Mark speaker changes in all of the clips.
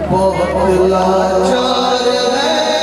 Speaker 1: बहुत लाचार है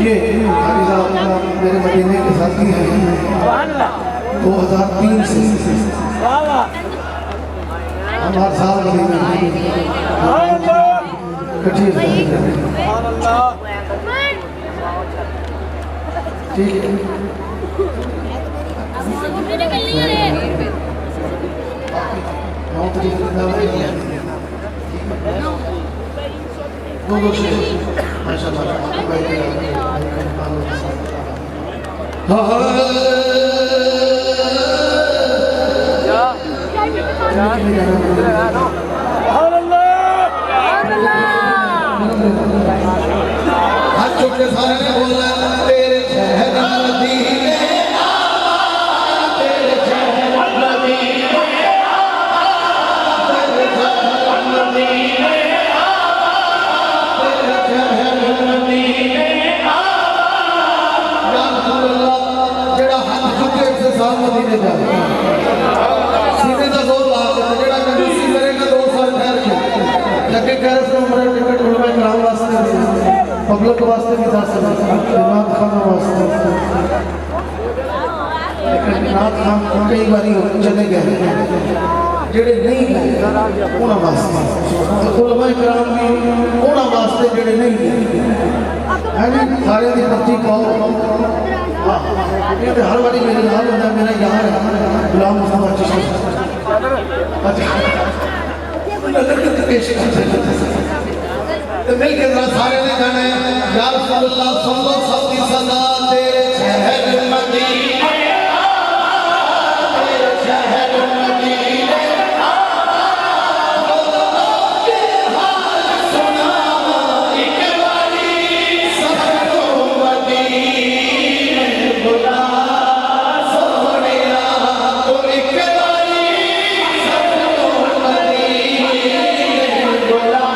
Speaker 1: ये मेरे मदीने के साथी हैं 2003 से हम हर साल मदीने ठीक हाथ चुके सारे ने बोलना तेरे शहर मदीने तेरे शहर मदीने तेरे शहर मदीने तेरे शहर मदीने या रसूल अल्लाह जेड़ा हाथ चुके से साल मदीने जा सीने का जोर ला के जेड़ा कंजूसी करेगा 2 साल ठहर के लगे कह रहे उम्र टिकट उलमा कराम वास्ते पब्लिक वास्ते भी दस इमाम खान वास्ते लेकिन नाथ खान कई बारी चले गए जेड़े नहीं गए उन्हां वास्ते उलमा कराम भी उन्हां वास्ते जेड़े नहीं गए है जी सारे दी पर्ची पाओ ये हर बारी मेरे नाल होंदा मेरा यार है गुलाम मुस्तफा चिश्ती अच्छा पेश तो मिल के जरा सारे ने गाना है या रसूल अल्लाह सुन लो सबकी सदा तेरे शहर मदीने तेरे शहर मदीने के हाल सुना एक बारी सबको मदीने बुला सोनिया तो एक बारी सबको मदीने बुला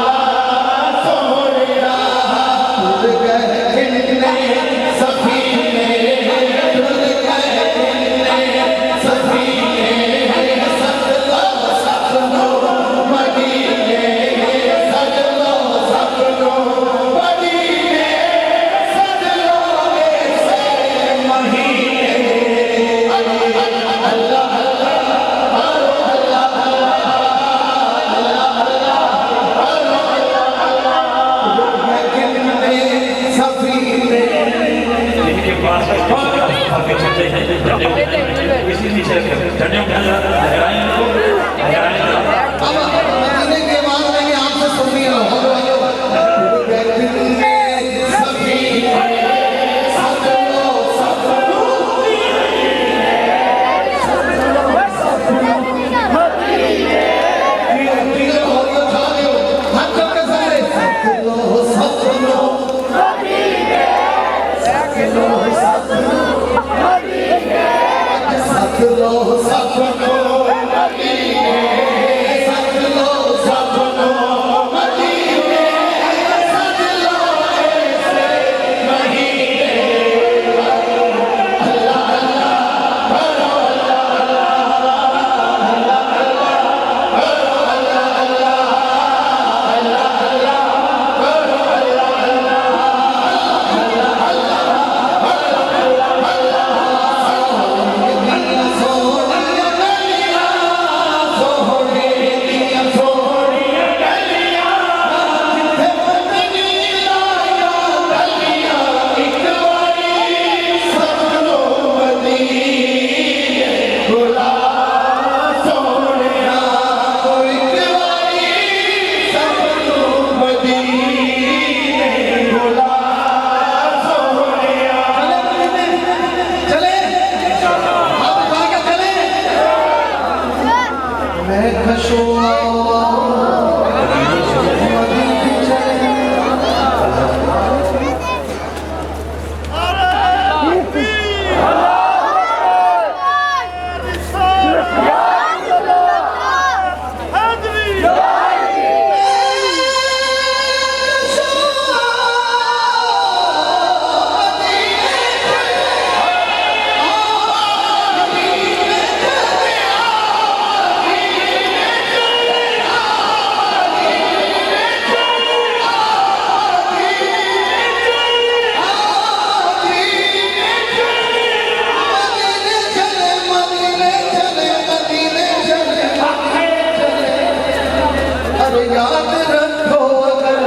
Speaker 1: पर याद रखो अगर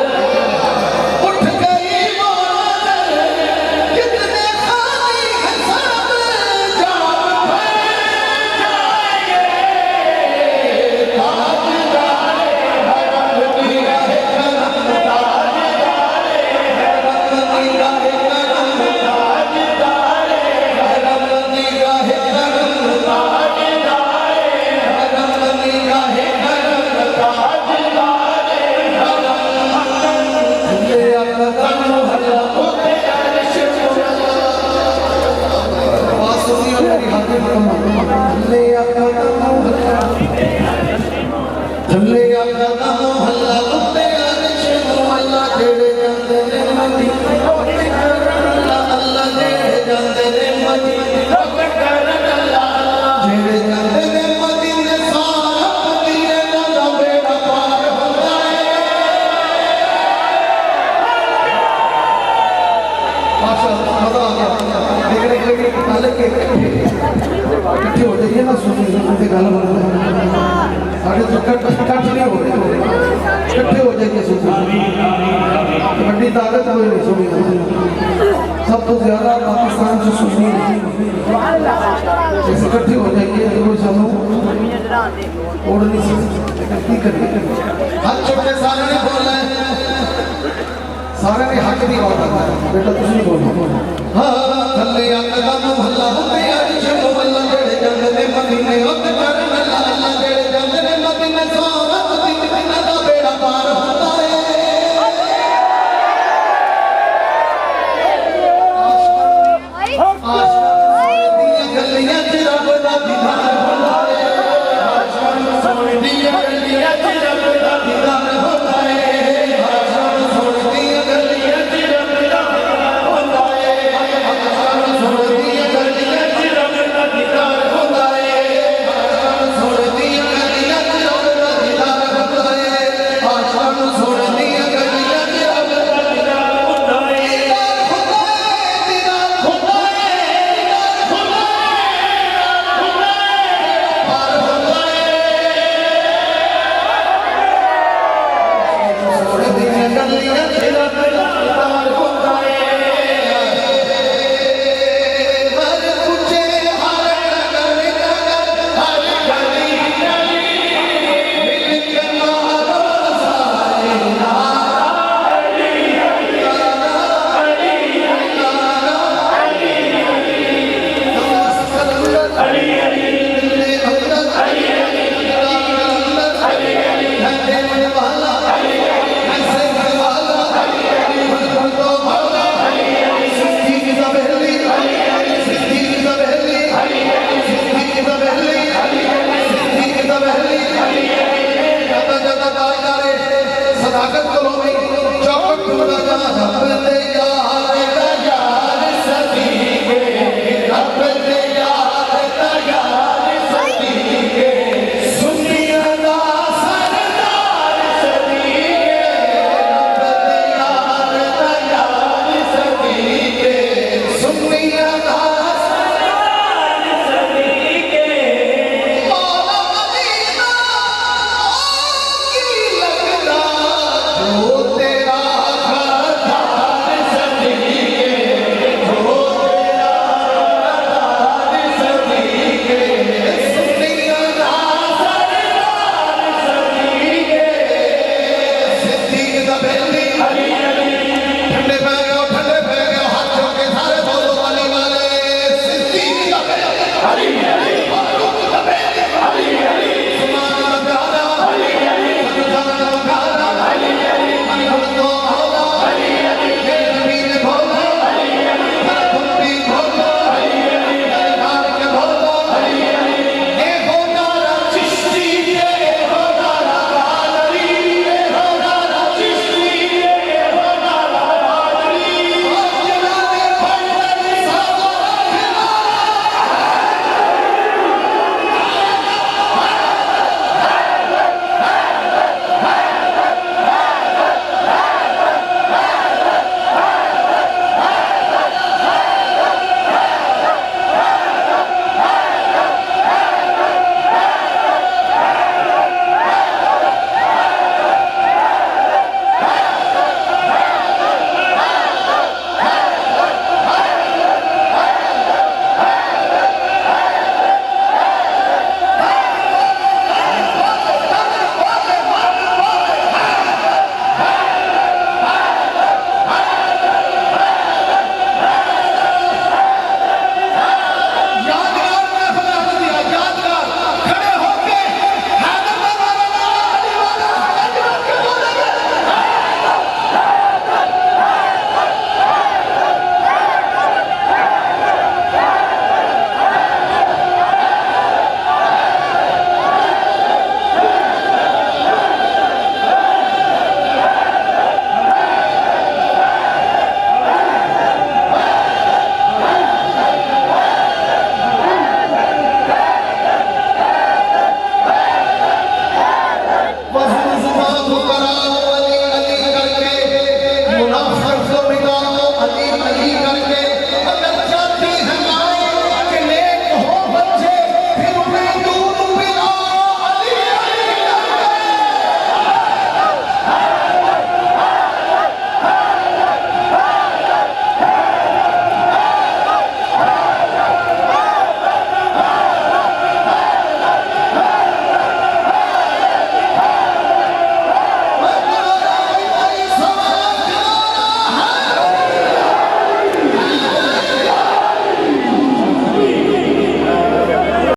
Speaker 1: उठ गई मौत कितने खाली है सब जाम भर जाएंगे ताजदारे हरम निगाहे करम ताजदारे हरम निगाहे करम ताजदारे हरम निगाहे करम ताजदारे हरम निगाहे करम ताजदारे हरम झुले कदम हल्ला होते अर्श वासुकी मेरी हाथी झुले कदम हल्ला झुले कदम हल्ला होते अर्श अल्लाह जेड़े जांदे ने मदीने अल्लाह जेड़े जांदे ने मदीने जेड़े जांदे ने मदीने सारा मदीने दा बेड़ा पार होंदा है माशाअल्लाह मजा आ गया देखने के लिए काले के इकट्ठे हो जाइए ना सुनिए सुनते गाना बन रहा है साढ़े तो कट नहीं हो रहे इकट्ठे हो जाइए सुनिए बड़ी ताकत कोई नहीं सुनिए सब तो ज्यादा पाकिस्तान से सुनिए जैसे इकट्ठे हो जाइए तो वो सब ओढ़ नहीं सकते की करिए हाथ छोटे सारे ने बोला है सारे ने हक की बात है बेटा कुछ नहीं बोलना हाँ